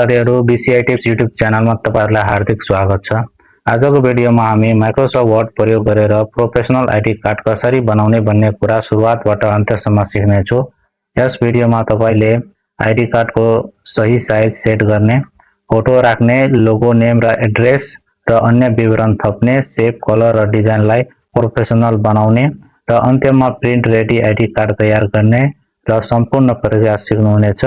साथीहरु BCI tips YouTube च्यानलमा तपाईहरुलाई हार्दिक स्वागत छ। आजको भिडियोमा हामी माइक्रोसफ्ट वर्ड प्रयोग गरेर प्रोफेसनल आईडी कार्ड कसरी बनाउने भन्ने कुरा सुरुवातबाट अन्त्यसम्म सिक्ने छु। यस भिडियोमा तपाईले आईडी कार्डको सही साइज सेट गर्ने, फोटो राख्ने, लोगो नेम र एड्रेस र अन्य विवरण थप्ने, शेप, कलर र डिजाइनलाई प्रोफेसनल बनाउने र अन्त्यमा प्रिन्ट रेडी आईडी कार्ड तयार गर्ने र सम्पूर्ण प्रक्रिया सिक्नुहुनेछ।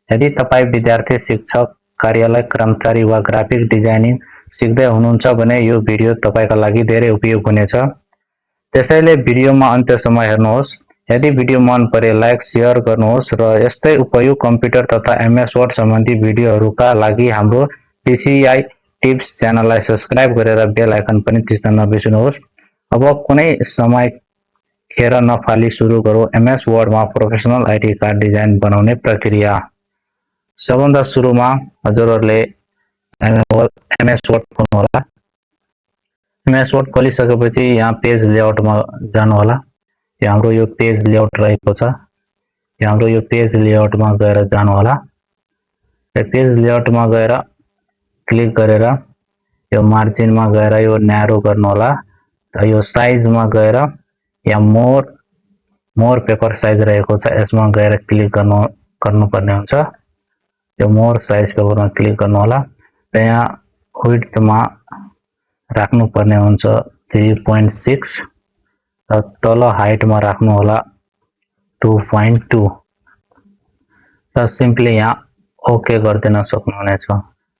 यदि तपाई विद्यार्थी, शिक्षक, कार्यालय कर्मचारी वा ग्राफिक डिजाइनिङ सिक्दै हुनुहुन्छ भने यो भिडियो तपाईका लागि धेरै उपयोग हुनेछ। त्यसैले भिडियोमा अन्त्यसम्म हेर्नुहोस्। यदि भिडियो मन परे लाइक, शेयर गर्नुहोस् र यस्तै उपयुक्त कम्प्युटर तथा एमएस वर्ड सम्बन्धी भिडियोहरूका लागि हाम्रो बीसीआई टिप्स च्यानललाई सब्स्क्राइब गरेर बेल आइकन पनि थिच्न नबिर्सनुहोस्। अब कुनै समय खेर नफाली सुरु गरौँ एमएस वर्डमा प्रोफेसनल आईडी कार्ड डिजाइन बनाउने प्रक्रिया। सबभन्दा सुरुमा हजुरहरुले एमएस वर्ड खोल्नु होला। एमएस वर्ड खोलिसकेपछि यहाँ पेज लेआउटमा जानु होला। यहाँ हाम्रो यो पेज लेआउट रहेको छ। यहाँ हाम्रो यो पेज लेआउटमा गएर जानु होला। पेज लेआउटमा गएर क्लिक गरेर यो मार्जिनमा गएर यो न्यारो गर्नु होला र यो साइजमा गएर यहाँ मोर पेपर साइज रहेको छ, यसमा गएर क्लिक गर्नुपर्ने हुन्छ। यो मोर साइज पेपरमा क्लिक गर्नु होला र यहाँ विड्थमा राख्नु पर्ने हुन्छ 3.6 र तल हाइटमा राख्नु होला 2.2 र सिम्पली यहाँ ओके गर्दिन सक्नुहुनेछ।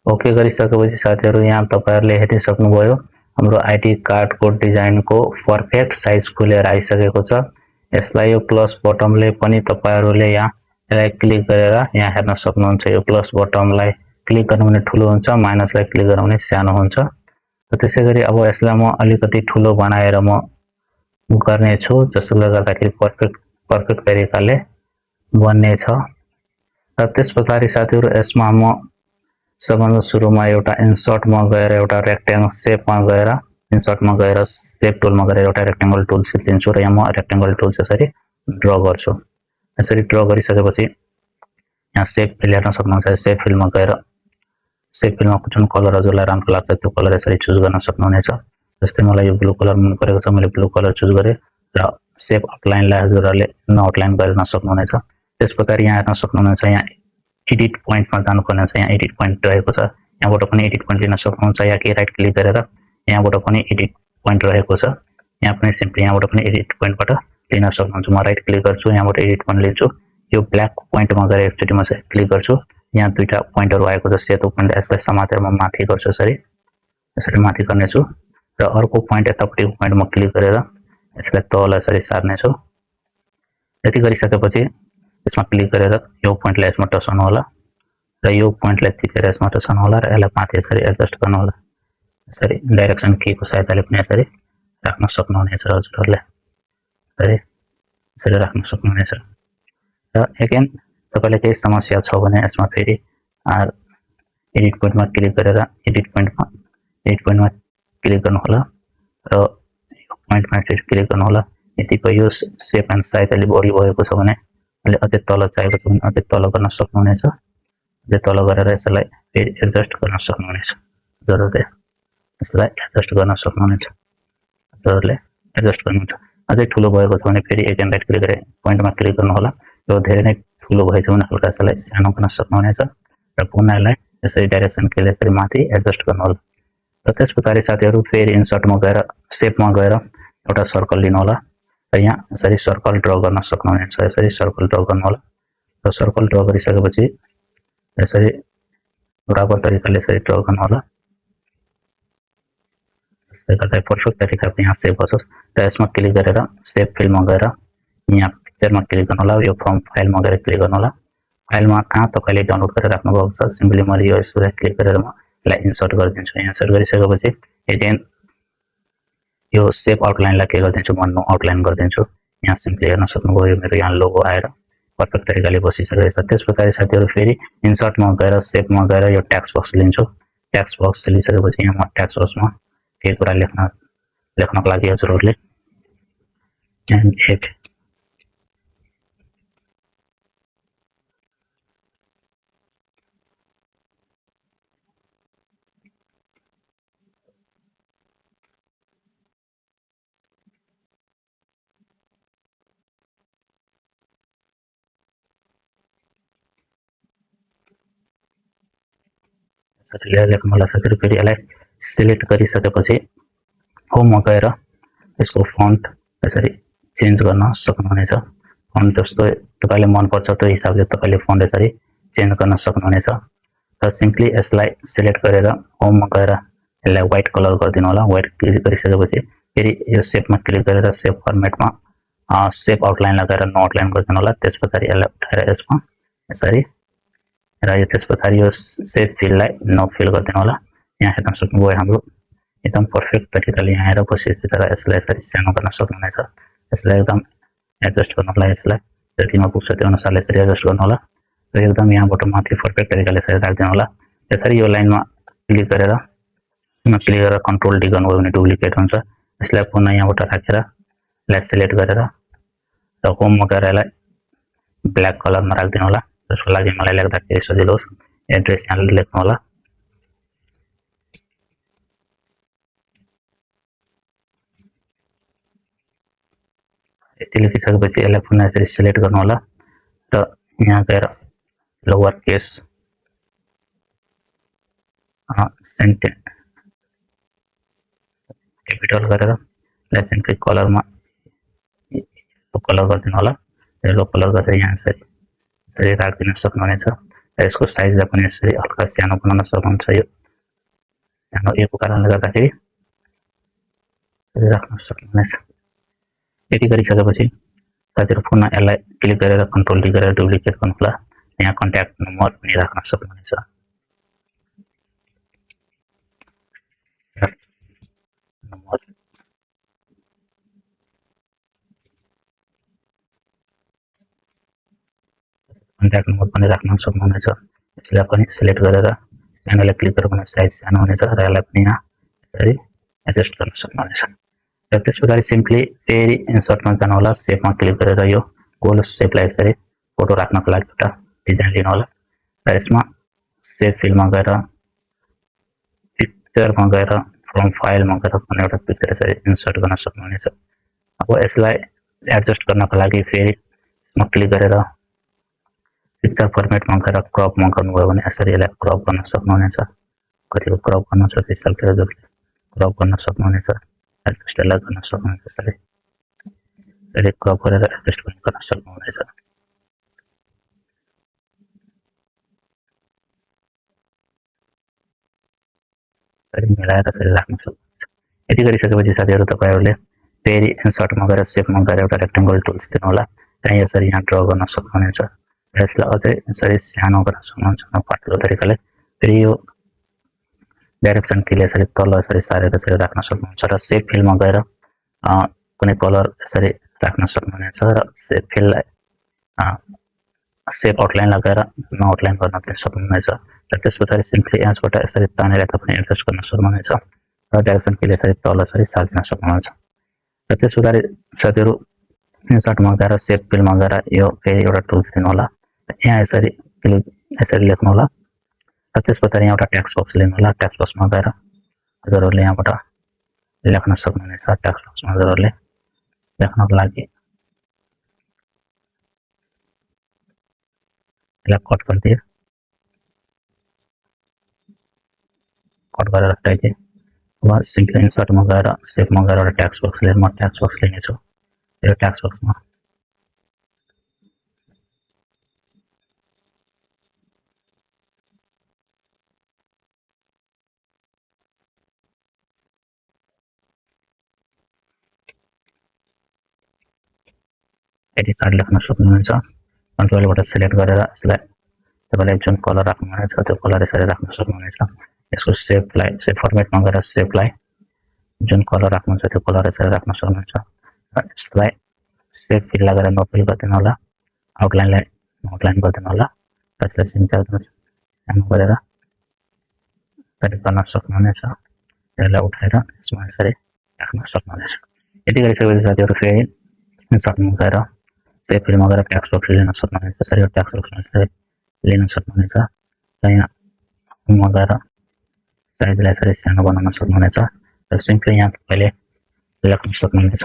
ओके गरिसकेपछि साथीहरु यहाँ तपाईहरुले हेरिसक्नुभयो हाम्रो आईडी कार्डको डिजाइनको परफेक्ट साइज खुलेर आइसकेको छ। यसलाई यो प्लस बटमले पनि तपाईहरुले यहाँ यसलाई क्लिक गरेर यहाँ हेर्न सक्नुहुन्छ। यो प्लस बटमलाई क्लिक गर्नु भने ठुलो हुन्छ, माइनसलाई क्लिक गर्नु भने सानो हुन्छ। र त्यसैगरी अब यसलाई म अलिकति ठुलो बनाएर म गर्ने छु, जसले गर्दाखेरि परफेक्ट तरिकाले बन्ने छ। र त्यसपछि साथीहरु यसमा म सबभन्दा सुरुमा एउटा इन्सर्टमा गएर एउटा रेक्टेंगल शेपमा गएर इन्सर्टमा गएर शेप टुलमा गएर एउटा रेक्टेंगल टुल लिन्छु र यहाँ म रेक्टेंगल टुल यसरी ड्रा गर्छु। यसरी ड्रा गरिसकेपछि यहाँ शेप फिल हेर्न सक्नुहुन्छ। शेप फिलमा गएर शेप फिलमा जुन कलर हजुरलाई राम्रो लाग्छ त्यो कलर यसरी चुज गर्न सक्नुहुनेछ। जस्तै मलाई यो ब्लू कलर मन परेको छ, मैले ब्लू कलर चुज गरे र शेप आउटलाइनलाई हजुरहरुले आउटलाइन गर्न सक्नुहुनेछ। त्यसप्रकार यहाँ हेर्न सक्नुहुनेछ, यहाँ एडिट पोइन्टमा जानुपर्ने छ। यहाँ एडिट पोइन्ट रहेको छ, यहाँबाट पनि एडिट पोइन्ट लिन सक्नुहुन्छ। या कि राइट क्लिक गरेर यहाँबाट पनि एडिट पोइन्ट रहेको छ, यहाँ पनि सिम्पली यहाँबाट पनि एडिट पोइन्टबाट लिन सक्नुहुन्छ। म राइट क्लिक गर्छु, यहाँबाट एडिट पोइन्ट लिन्छु। यो ब्ल्याक पोइन्टमा गएर एकचोटी म क्लिक गर्छु। यहाँ दुईटा पोइन्टहरु आएको छ, सेतो पोइन्ट, यसलाई समातेर म माथि गर्छु। यसरी माथि गर्ने छु र अर्को पोइन्ट यतापट्टिको पोइन्टमा क्लिक गरेर यसलाई तल यसरी सार्ने छु। यति गरिसकेपछि यसमा क्लिक गरेर यो पोइन्टलाई यसमा टसाउनु होला र यो पोइन्टलाई थिचेर यसमा टसाउनु होला र यसलाई माथि यसरी एडजस्ट गर्नु होला। यसरी डाइरेक्सन की को सहायताले पनि यसरी राख्न सक्नुहुनेछ हजुरहरुले। यसरी राख्न सक्नुहुनेछ। र अगेन तपाईलाई केही समस्या छ भने यसमा फेरि एडिट पोइन्टमा क्लिक गरेर एडिट पोइन्टमा क्लिक गर्नु होला र यो पोइन्टमा फेरि क्लिक गर्नु होला। यदि यो शेप एन्ड साइज अलि बढी भएको छ भने अलि अझै तल चाहिएको छ भने अझै तल गर्न सक्नुहुनेछ। अझै तल गरेर यसलाई फेरि एडजस्ट गर्न सक्नुहुनेछ। हजुरहरुले यसलाई एडजस्ट गर्न सक्नुहुनेछ। हजुरहरुले एडजस्ट गर्नुहुन्छ। अझै ठुलो भएको छ भने फेरि अगेन राइट क्लिक गरेर पोइन्टमा क्लिक गर्नु होला। यो धेरै नै ठुलो भएछ भने हल्का यसलाई सानो गर्न सक्नुहुनेछ र पुनः यसलाई यसरी डाइरेक्सन की यसरी माथि एडजस्ट गर्नु होला। र त्यसपछि साथीहरु फेरि इन्सर्टमा गएर शेपमा गएर एउटा सर्कल लिनु होला र यहाँ यसरी सर्कल ड्रा गर्न सक्नुहुनेछ। यसरी सर्कल ड्रा गर्नु होला र सर्कल ड्रा गरिसकेपछि यसरी बराबर तरिकाले यसरी ड्रा गर्नु होला। यसले गर्दा परफेक्ट तरिकाले यहाँ सेभ होस् र यसमा क्लिक गरेर सेभ फिलमा गएर यहाँ पिक्चरमा क्लिक गर्नु होला। यो फर्म फाइलमा गएर क्लिक गर्नु होला। फाइलमा कहाँ तपाईले डाउनलोड गरेर राख्नु भएको छ सिम्पली मैले यो यसलाई क्लिक गरेर म यसलाई इन्सर्ट गरिदिन्छु। यहाँ इन्सर्ट गरिसकेपछि अगेन यो शेप आउटलाइनलाई के गरिदिन्छु म नो आउटलाइन गरिदिन्छु। यहाँ सिम्पली हेर्न सक्नुभयो मेरो यहाँ लोगो आएर परफेक्ट तरिकाले बसिसकेको छ। त्यसपछि साथीहरु फेरि इन्सर्टमा गएर शेपमा गएर यो टेक्स्ट बक्स लिन्छु। टेक्स्ट बक्स लिइसकेपछि यहाँ म टेक्स्ट बक्समा केही कुरा लेख्नको लागि हजुरहरुले एन्ड यसरी लेख्नुहोला साथीहरु। फेरि यसलाई सिलेक्ट गरिसकेपछि होममा गएर यसको फन्ट यसरी चेन्ज गर्न सक्नुहुनेछ। फन्ट जस्तो तपाईलाई मन पर्छ त्यो हिसाबले तपाईले फन्ट यसरी चेन्ज गर्न सक्नुहुनेछ। र सिम्पली यसलाई सिलेक्ट गरेर होममा गएर यसलाई व्हाइट कलर गरिदिनु होला। व्हाइट क्लिक गरिसकेपछि फेरि यो शेपमा क्लिक गरेर शेप फर्मेटमा शेप आउटलाइन लगाएर नो आउटलाइन गरिदिनु होला। त्यसपछि यसलाई उठाएर यसमा यसरी र यो त्यसपछि यो शेप फिललाई नो फिल गरिदिनु होला। यहाँ हेर्न सक्नुभयो हाम्रो एकदम पर्फेक्ट तरिकाले यहाँ आएर बसेको छ। र यसलाई यसरी सानो गर्न सक्नुहुनेछ। यसलाई एकदम एडजस्ट गर्नुलाई यसलाई जतिमा पुग्छ त्यो अनुसारले यसरी एडजस्ट गर्नु होला। र एकदम यहाँबाट माथि पर्फेक्ट तरिकाले यसरी राख्दिनु होला। यसरी यो लाइनमा क्लिक गरेर कन्ट्रोल डी गर्नुभयो भने डुप्लिकेट हुन्छ। यसलाई पुनः यहाँबाट राखेर यसलाई सिलेक्ट गरेर र होममा गएर यसलाई ब्ल्याक कलरमा राख्दिनु होला। त्यसको लागि मलाई लेख्दाखेरि सजिलो होस् एड्रेस यहाँ लेख्नु होला। यति लेखिसकेपछि यसलाई पुनः यसरी सिलेक्ट गर्नु होला र यहाँ गएर लोवर केस सेन्टेन्स क्यापिटल गरेर यसलाई सेन्ट्रिक कलरमा कलर गरिदिनु होला। येलो कलर गरेर यहाँ यसरी राखिदिन सक्नुहुनेछ। र यसको साइजलाई पनि यसरी हल्का सानो बनाउन सक्नुहुन्छ। यो सानोएको कारणले गर्दाखेरि राख्न सक्नुहुनेछ। यति गरिसकेपछि साथीहरु पुनः यसलाई क्लिक गरेर कन्ट्रोल डी गरेर डुप्लिकेट गर्नु होला। यहाँ कन्ट्याक्ट नम्बर पनि राख्न सक्नुहुनेछ। कन्ट्याक्ट नम्बर पनि राख्न सक्नुहुनेछ। यसलाई पनि सिलेक्ट गरेर सानोलाई क्लिक गरेर पनि साइज सानो हुनेछ र यसलाई पनि यहाँ यसरी एडजस्ट गर्न सक्नुहुनेछ। र त्यसपछि सिम्पली फेरि इन्सर्टमा जानु होला। शेपमा क्लिक गरेर यो गोल शेपलाई यसरी फोटो राख्नको लागि एउटा डिजाइन लिनु होला। र यसमा शेप फिलमा गएर पिक्चरमा गएर फ्रम फाइलमा गएर कुनै एउटा पिक्चर यसरी इन्सर्ट गर्न सक्नुहुनेछ। अब यसलाई एडजस्ट गर्नको लागि फेरि यसमा क्लिक गरेर पिक्चर फर्मेटमा गएर क्रपमा गर्नुभयो भने यसरी यसलाई क्रप गर्न सक्नुहुनेछ। कतिको क्रप गर्न सक्छ हिसाबले क्रप गर्न सक्नुहुनेछ। एडजस्ट गर्न सक्नुहुनेछ। यसरी क्रप गरेर एडजस्ट पनि गर्न सक्नुहुनेछ। यसरी मिलाएर यसरी राख्न सक्नुहुन्छ। यति गरिसकेपछि साथीहरु तपाईहरुले फेरि इन्सर्टमा गएर शेपमा गएर एउटा रेक्टेंगल टुल्स दिनु होला। त्यहाँ यसरी यहाँ ड्रा गर्न सक्नुहुनेछ। यसलाई अझै यसरी सानो गर्न सक्नुहुन्छ पातलो तरिकाले। फेरि यो डाइरेक्सन किले यसरी तल यसरी सारेर यसरी राख्न सक्नुहुन्छ। र शेप फिलमा गएर कुनै कलर यसरी राख्न सक्नुहुनेछ। र शेप फिललाई शेप आउटलाइन लगाएर नो आउटलाइन गर्न पनि सक्नुहुनेछ। र त्यसपछि सिम्पली एजबाट यसरी तानेर पनि एडजस्ट गर्न सक्नुहुनेछ। र डाइरेक्सन किले यसरी तल यसरी सार्न सक्नुहुनेछ। र त्यसपछि साथीहरु इन्सर्टमा गएर शेप फिलमा गएर यो फेरि एउटा टुल्स दिनु होला। यहाँ यसरी क्लिक यसरी लेख्नु होला। र त्यसपछि यहाँ एउटा टेक्स्ट बक्स लिनु होला। टेक्स्ट बक्समा गएर हजुरहरुले यहाँबाट लेख्न सक्नुहुनेछ। टेक्स्ट बक्समा हजुरहरुले लेख्नको लागि यसलाई कट गरिदिए कट गरेर हटाइदिए। अब सिम्पली इन्सर्टमा गएर शेपमा गएर एउटा टेक्स्ट बक्स लिएर म टेक्स्ट बक्स लिनेछु। यो टेक्स्ट बक्समा एडिट कार्ड लेख्न सक्नुहुन्छ। कन्ट्रोलबाट सिलेक्ट गरेर यसलाई तपाईले जुन कलर राख्नुहुन्छ त्यो कलर यसरी राख्न सक्नुहुनेछ। यसको शेपलाई शेप फर्मेटमा गएर शेपलाई जुन कलर राख्नुहुन्छ त्यो कलर यसरी राख्न सक्नुहुन्छ। र यसलाई शेप फिल लगाएर नो फिल गरिदिनु होला। आउटलाइनलाई आउटलाइन गरिदिनु होला। र यसलाई सिम्पल सानो गरेर यसरी गर्न सक्नुहुनेछ। यसलाई उठाएर यसमा यसरी राख्न सक्नुहुनेछ। यति गरिसकेपछि साथीहरु फेरि इन्सर्टमा गएर शेप फिलमा गएर टेक्स्ट बक्स लिन सक्नुहुनेछ। यसरी टेक्स्ट बक्समा यसरी लिन सक्नुहुनेछ। र यहाँ होममा गएर साइजलाई यसरी सानो बनाउन सक्नुहुनेछ। र सिम्पली यहाँ तपाईले लेख्न सक्नुहुनेछ।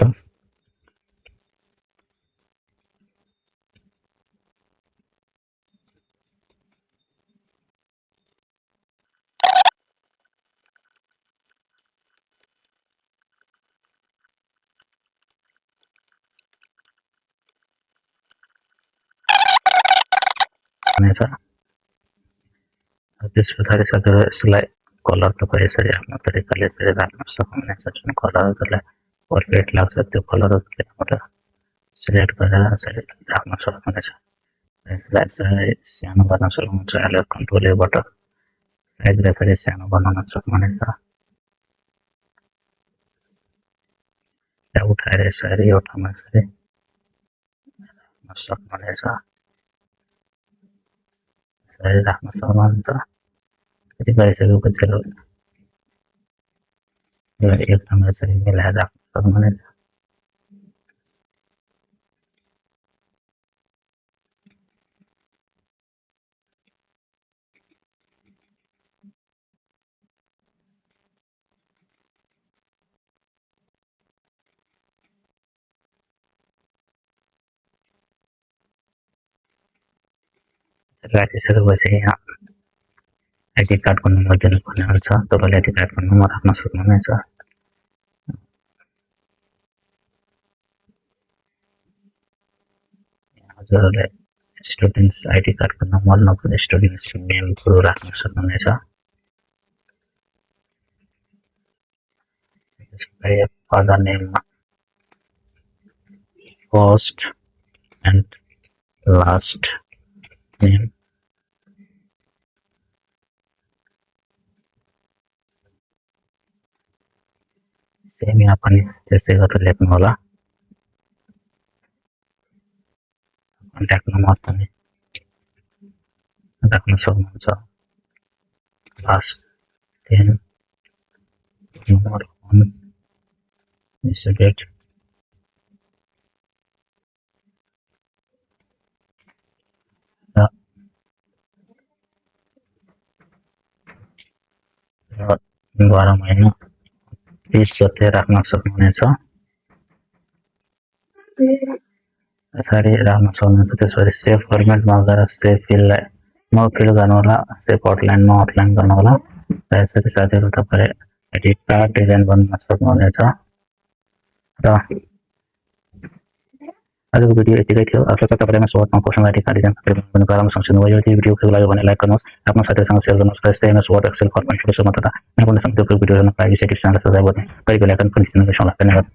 सक्नुहुनेछ। त्यस पछाडि सकेर यसलाई कलर तपाईँ यसरी आफ्नो तरिकाले यसरी राख्न सक्नुहुनेछ। जुन कलर तपाईँलाई पर्फेक्ट लाग्छ त्यो कलरहरू यहाँबाट सिलेक्ट गरेर यसरी राख्न सक्नुहुनेछ। यसलाई चाहिँ सानो गर्न सक्नुहुन्छ। अहिले कन्ट्रोल एबाट साइजलाई यसरी सानो बनाउन सक्नुहुनेछ। त्यहाँ उठाएर यसरी एउटामा यसरी राख्न सक्नुहुनेछ। यसरी राख्न सक्नुहुन्छ। यति गरिसकेपछि यो एकदम यसरी मिलाएर राख्न सक्नुहुनेछ। राखिसकेपछि यहाँ आइडी कार्डको नम्बर दिनुपर्ने हुन्छ। तपाईँले आइडी कार्डको नम्बर राख्न सक्नुहुनेछ। हजुरहरूले स्टुडेन्ट्स आइडी कार्डको नम्बर नभए स्टुडेन्ट्स नेमहरू राख्न सक्नुहुनेछ। त्यसपछि फादर नेममा first and last name same यहाँ पनि त्यस्तै गरेर लेख्नु होला। कन्ट्याक्ट नम्बर पनि राख्न सक्नुहुन्छ। लास्ट 10 नम्बर 1 डेट र 12 महिना 20 गते राख्न सक्नुहुनेछ। यसरी राख्न सक्नुहुन्छ। त्यसपछि सेभ फर्मेटमा गएर सेभ फिललाई नो फिल गर्नु होला। सेभ आउटलाइन नो आउटलाइन गर्नु होला। यसरी साथीहरू तपाईँले आइडी कार्ड डिजाइन गर्न सक्नुहुनेछ। र आजको भिडियो यतिकै थियो। आशा छ तपाईँले एमएस वर्डमा प्रोफेसनल आइडी कार्ड डिजाइन गर्ने प्रारम्भ सम्झिनुभयो। यदि भिडियो उपयोगी लाग्यो भने लाइक गर्नुहोस्, आफ्नो साथीहरूसँग सेयर गर्नुहोस् र यस्तै एमएस वर्ड एक्सेल फर्मेट फोटोसपमा तथा कुनै भिडियो हेर्नको लागि विषय टिप्स च्यानललाई सब्स्क्राइब गर्नु, बेल आइकन पनि थिच्न नबिर्सनुहोला। धन्यवाद।